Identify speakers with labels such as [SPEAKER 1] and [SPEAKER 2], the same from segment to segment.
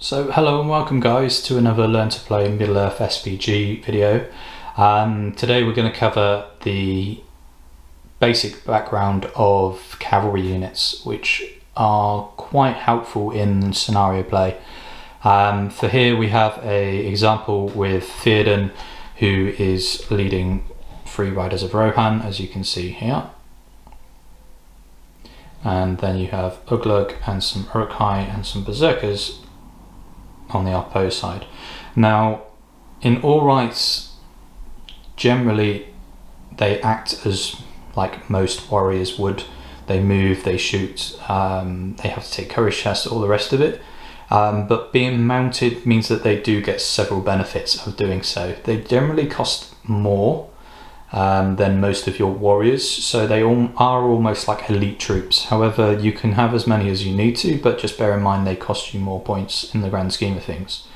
[SPEAKER 1] So hello and welcome guys to another Learn to Play Middle Earth SBG video. Today we're going to cover the basic background of cavalry units, which are quite helpful in scenario play. For here we have an example with Theoden, who is leading 3 riders of Rohan, as you can see here. And then you have Uglug and some Uruk-hai and some Berserkers on the opposed side. Now, in all rights, generally they act as like most warriors would. They move, they shoot, they have to take courage tests, all the rest of it. But being mounted means that they do get several benefits of doing so. They generally cost more than most of your warriors, so they all are almost like elite troops. However, you can have as many as you need to, but just bear in mind they cost you more points in the grand scheme of things.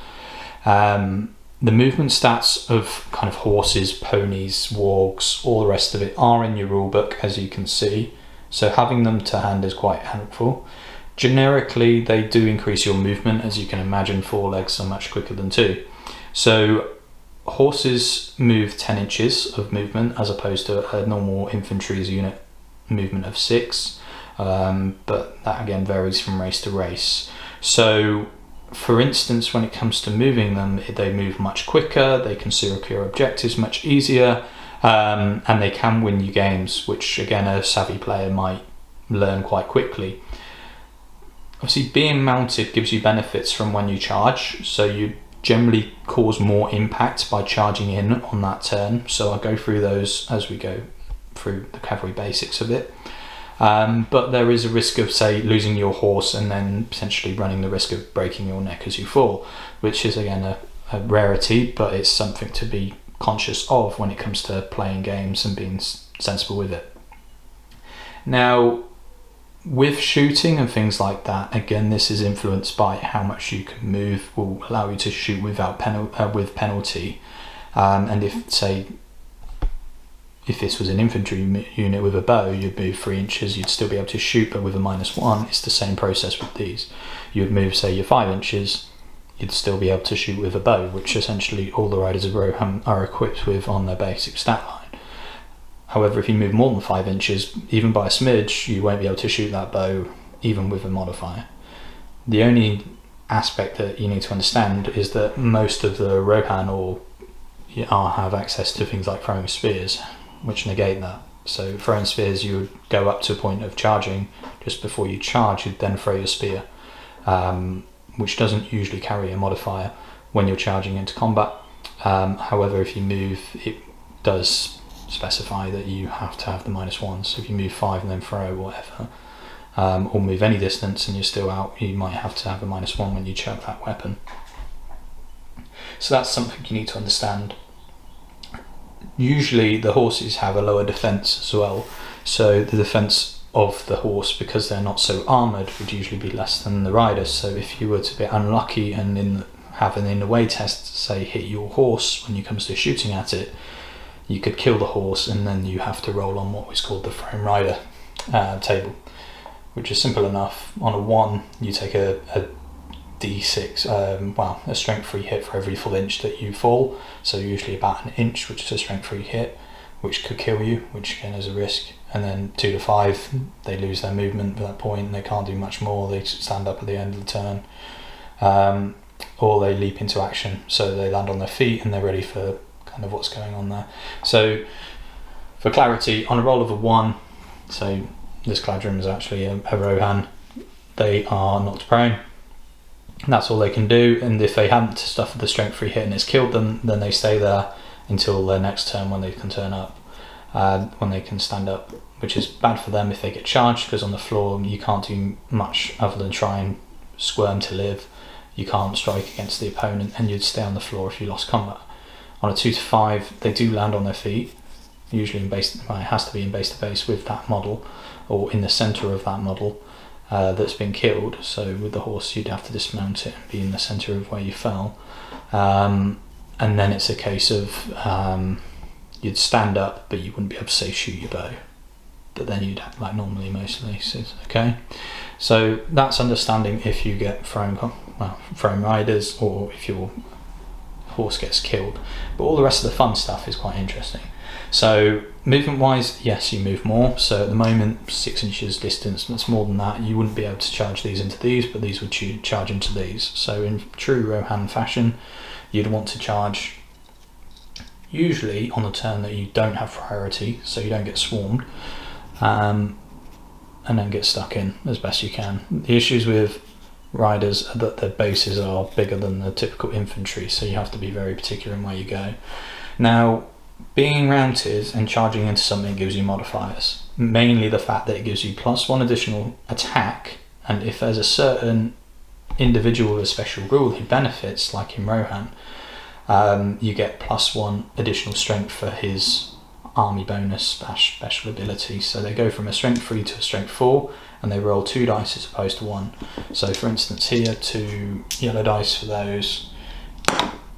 [SPEAKER 1] The movement stats of kind of horses, ponies, wargs, all the rest of it are in your rulebook, as you can see, so having them to hand is quite helpful. Generically, they do increase your movement. As you can imagine, 4 legs are much quicker than 2. So horses move 10 inches of movement as opposed to a normal infantry's unit movement of 6, but that again varies from race to race. So for instance, when it comes to moving them, they move much quicker, they can secure objectives much easier, and they can win you games, which again a savvy player might learn quite quickly. Obviously, being mounted gives you benefits from when you charge, so you generally cause more impact by charging in on that turn, so I'll go through those as we go through the cavalry basics of it. But there is a risk of, say, losing your horse and then potentially running the risk of breaking your neck as you fall, which is again a rarity, but it's something to be conscious of when it comes to playing games and being sensible with it. Now, with shooting and things like that, again, this is influenced by how much you can move, will allow you to shoot without with penalty. And if this was an infantry unit with a bow, you'd move 3 inches, you'd still be able to shoot, but with a -1, it's the same process with these. You would move, say, your 5 inches, you'd still be able to shoot with a bow, which essentially all the riders of Rohan are equipped with on their basic stat line. However, if you move more than 5 inches, even by a smidge, you won't be able to shoot that bow, even with a modifier. The only aspect that you need to understand is that most of the Rohan have access to things like throwing spears, which negate that. So throwing spears, you would go up to a point of charging. Just before you charge, you'd then throw your spear, which doesn't usually carry a modifier when you're charging into combat. However, if you move, it does specify that you have to have the -1, so if you move 5 and then throw whatever, or move any distance and you're still out, you might have to have a -1 when you chuck that weapon. So that's something you need to understand. Usually the horses have a lower defense as well, so the defense of the horse, because they're not so armored, would usually be less than the rider. So if you were to be unlucky and have an in the way test, say, hit your horse when it comes to shooting at it, you could kill the horse and then you have to roll on what was called the thrown rider table, which is simple enough. On a 1, you take a d6, a strength 3 hit for every full inch that you fall, so usually about an inch, which is a strength 3 hit, which could kill you, which again is a risk. And then 2 to 5, they lose their movement at that point and they can't do much more, they stand up at the end of the turn, or they leap into action, so they land on their feet and they're ready for kind of what's going on there. So for clarity, on a roll of a 1, so this Cladrim is actually a Rohan, they are knocked prone. That's all they can do, and if they hadn't stuffed the strength 3 hit and it's killed them, then they stay there until their next turn when they can turn up, when they can stand up, which is bad for them if they get charged, because on the floor you can't do much other than try and squirm to live. You can't strike against the opponent and you'd stay on the floor if you lost combat. On a 2 to 5, they do land on their feet, usually it has to be in base to base with that model, or in the centre of that model that's been killed. So with the horse, you'd have to dismount it and be in the centre of where you fell. And then it's a case of you'd stand up, but you wouldn't be able to, say, shoot your bow. But then you'd act like normally most cases, okay? So that's understanding if you get thrown frame riders, or if your horse gets killed. But all the rest of the fun stuff is quite interesting. So movement wise, yes, you move more. So at the moment, 6 inches distance, that's more than that. You wouldn't be able to charge these into these, but these would charge into these. So in true Rohan fashion, you'd want to charge usually on the turn that you don't have priority, so you don't get swarmed, and then get stuck in as best you can. The issues with riders are that their bases are bigger than the typical infantry, so you have to be very particular in where you go. Now, being mounted and charging into something gives you modifiers, mainly the fact that it gives you +1 additional attack, and if there's a certain individual with a special rule who benefits, like in Rohan, you get +1 additional strength for his army bonus special ability. So they go from a strength 3 to a strength 4, and they roll 2 dice as opposed to 1. So for instance here, 2 yellow dice for those,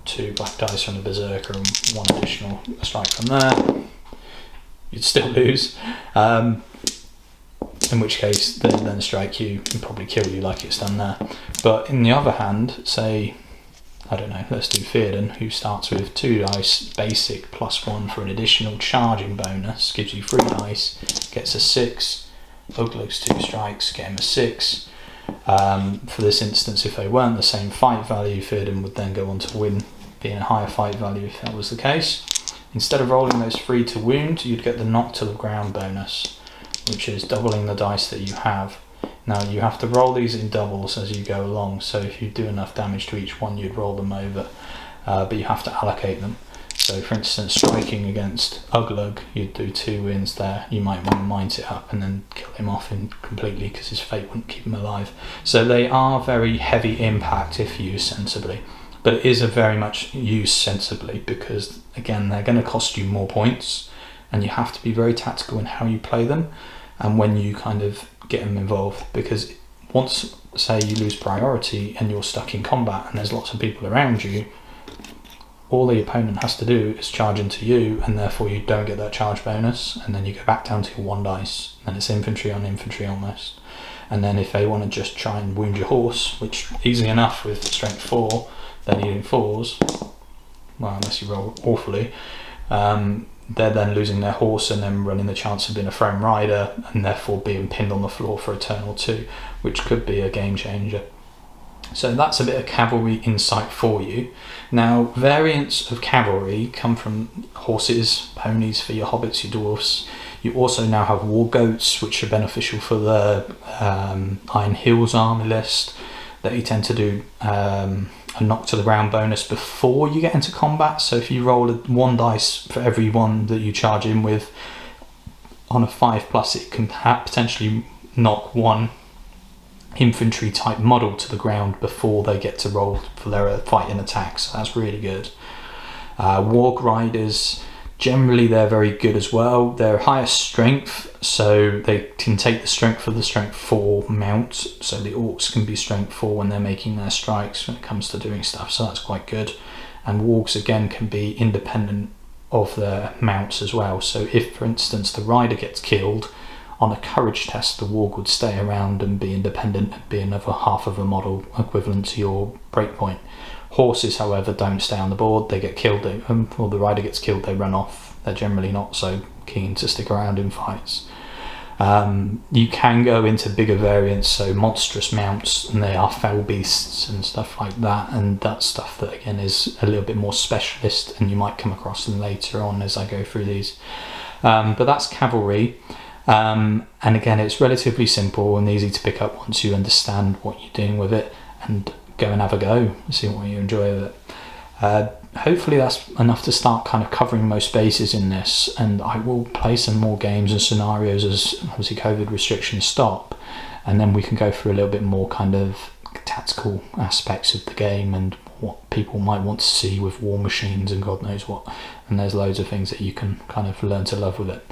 [SPEAKER 1] 2 black dice from the berserker, and 1 additional strike from there. You'd still lose, in which case they then strike you and probably kill you like it's done there. But in the other hand, say, I don't know, let's do Theoden, who starts with 2 dice basic +1 for an additional charging bonus, gives you 3 dice, gets a 6, Oglug's 2 strikes, get him a 6. For this instance, if they weren't the same fight value, Theoden would then go on to win, being a higher fight value if that was the case. Instead of rolling those 3 to wound, you'd get the knock to the ground bonus, which is doubling the dice that you have. Now you have to roll these in doubles as you go along, so if you do enough damage to each one, you'd roll them over, but you have to allocate them. So for instance, striking against Uglug, you'd do 2 wins there. You might want to mind it up and then kill him off completely, because his fate wouldn't keep him alive. So they are very heavy impact if used sensibly, but it is a very much used sensibly, because again, they're going to cost you more points, and you have to be very tactical in how you play them and when you kind of get them involved, because once, say, you lose priority and you're stuck in combat and there's lots of people around you, all the opponent has to do is charge into you, and therefore you don't get that charge bonus, and then you go back down to your 1 dice, and it's infantry on infantry almost. And then if they want to just try and wound your horse, which easy enough with strength 4, they're needing 4s, well, unless you roll awfully, they're then losing their horse and then running the chance of being a frame rider, and therefore being pinned on the floor for a turn or 2, which could be a game changer. So that's a bit of cavalry insight for you. Now, variants of cavalry come from horses, ponies for your hobbits, your dwarfs. You also now have war goats, which are beneficial for the Iron Hills army list. They tend to do a knock to the ground bonus before you get into combat. So if you roll 1 dice for every one that you charge in with, on a 5+, it can potentially knock 1 infantry type model to the ground before they get to roll for their fighting attacks. So that's really good. Warg riders, generally they're very good as well. They're higher strength, so they can take the strength of the strength 4 mount, so the orcs can be strength 4 when they're making their strikes when it comes to doing stuff, so that's quite good. And wargs again can be independent of their mounts as well, so if for instance the rider gets killed on a courage test, the warg would stay around and be independent and be another half of a model equivalent to your breakpoint. Horses, however, don't stay on the board. They get killed, or the rider gets killed, they run off. They're generally not so keen to stick around in fights. You can go into bigger variants, so monstrous mounts, and they are fell beasts and stuff like that, and that's stuff that again is a little bit more specialist, and you might come across them later on as I go through these. But that's cavalry. And again, it's relatively simple and easy to pick up once you understand what you're doing with it, and go and have a go and see what you enjoy with it. Hopefully that's enough to start kind of covering most bases in this, and I will play some more games and scenarios as obviously COVID restrictions stop, and then we can go through a little bit more kind of tactical aspects of the game and what people might want to see with war machines and God knows what, and there's loads of things that you can kind of learn to love with it.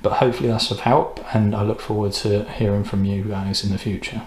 [SPEAKER 1] But hopefully that's of help, and I look forward to hearing from you guys in the future.